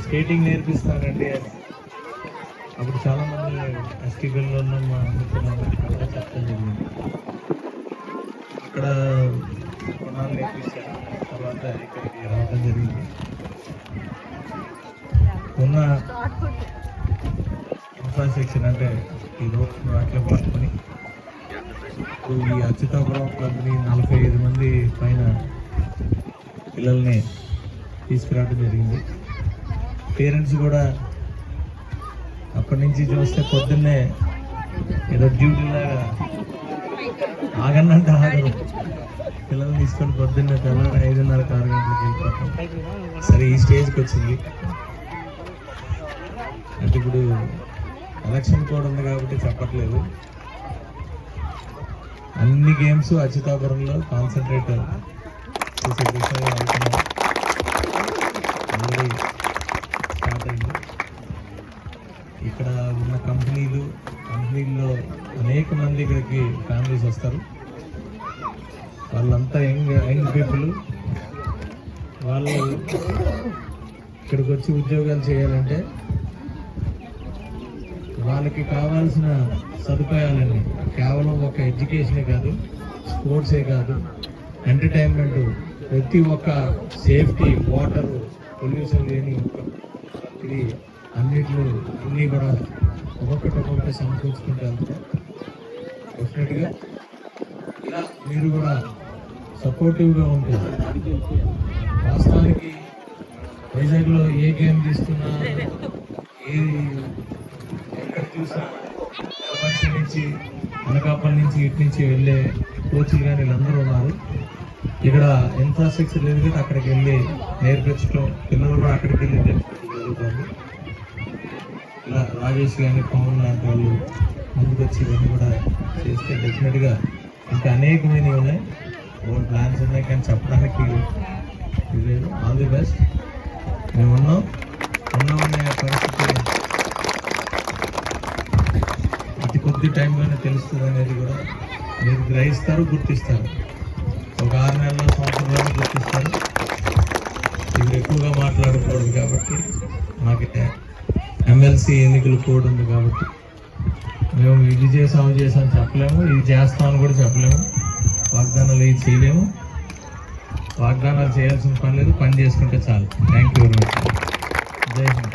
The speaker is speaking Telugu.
స్కేటింగ్ నేర్పిస్తానండి. అప్పుడు చాలా మంది ఎస్టీబీలో ఉన్న మా మిత్రులు చెప్పడం జరిగింది. అక్కడ కొన్నాళ్ళు నేర్పిస్తాను, తర్వాత ఇక్కడికి రావడం జరిగింది. ఉన్న ఇన్ఫ్రాస్ట్రక్చర్ అంటే ఈ రోడ్డు వాటిలో పట్టుకొని ఈ అచ్యుతాపురం క్లబ్ని 45 మంది పైన పిల్లల్ని తీసుకురావడం జరిగింది. పేరెంట్స్ కూడా అప్పటి నుంచి చూస్తే పొద్దున్నే ఏదో డ్యూటీలాగా ఆగన్నంటే ఆగరు. పిల్లల్ని తీసుకొని పొద్దున్నే తెల్లారి 5:30 6 గంటలకు వెళ్ళిపోతాం. సరే ఈ స్టేజ్కి వచ్చింది అంటే ఇప్పుడు ఎలక్షన్ కూడా ఉంది కాబట్టి చెప్పట్లేదు. అన్ని గేమ్స్ అచ్యుతాపురంలో కాన్సన్ట్రేట్ చేసే దిశగా వెళ్తున్నాం. ఆల్రెడీ స్టార్ట్ అయింది. ఇక్కడ ఉన్న కంపెనీల్లో అనేక మంది ఇక్కడికి ఫ్యామిలీస్ వస్తారు. వాళ్ళంతా యంగ్ పీపుల్. వాళ్ళు ఇక్కడికి వచ్చి ఉద్యోగాలు చేయాలంటే వాళ్ళకి కావాల్సిన సదుపాయాలన్నీ కేవలం ఒక ఎడ్యుకేషనే కాదు, స్పోర్ట్సే కాదు, ఎంటర్టైన్మెంట్, ప్రతి ఒక్క సేఫ్టీ, వాటర్, పొల్యూషన్ లేని ఇది అన్నీ కూడా ఒక్కొక్కటి సమకూర్చుకుంటూ వెళ్తాం. డెఫినెట్గా ఇలా మీరు కూడా సపోర్టివ్గా ఉంటుంది. వాస్తవానికి వైజాగ్లో ఏ గేమ్ తీసుకున్నా, ఎక్కడ చూసినా ఎలమంచి నుంచి, అనకాపల్లి నుంచి, ఇటు నుంచి వెళ్ళే కోచ్లు కానీ వీళ్ళందరూ ఉన్నారు. ఇక్కడ ఇన్ఫ్రాస్ట్రక్చర్ లేదు కదా, అక్కడికి వెళ్ళి నేర్పించడం, పిల్లలు కూడా అక్కడికి వెళ్ళి నేర్పించడం జరుగుతుంది. ఇలా రాజేష్ కానీ పవన్ లాంటి వాళ్ళు ముందుకు వచ్చి ఇవన్నీ కూడా చేస్తే డెఫినెట్గా ఇంకా అనేకమైనవి ఉన్నాయి, ప్లాన్స్ ఉన్నాయి, కానీ చెప్పడానికి లేదు. All the best. మేము ఉన్నామనే పరిస్థితి అతి కొద్ది టైంలోనే తెలుస్తుంది అనేది కూడా మీరు గ్రహిస్తారు, గుర్తిస్తారు. ఒక 6 నెలల సంవత్సరంలోనే గుర్తిస్తారు. ఇప్పుడు ఎక్కువగా మాట్లాడకూడదు కాబట్టి, మాకు ఎమ్మెల్సీ ఎన్నికలు కోడ్ ఉంది కాబట్టి మేము ఇది చేసాము చెప్పలేము, ఇది చేస్తామని కూడా చెప్పలేము. వాగ్దానాలు ఇది చేయలేము. వాగ్దానాలు చేయాల్సిన పని లేదు, పని చేసుకుంటే చాలు. Thank you very much. జై హింద్.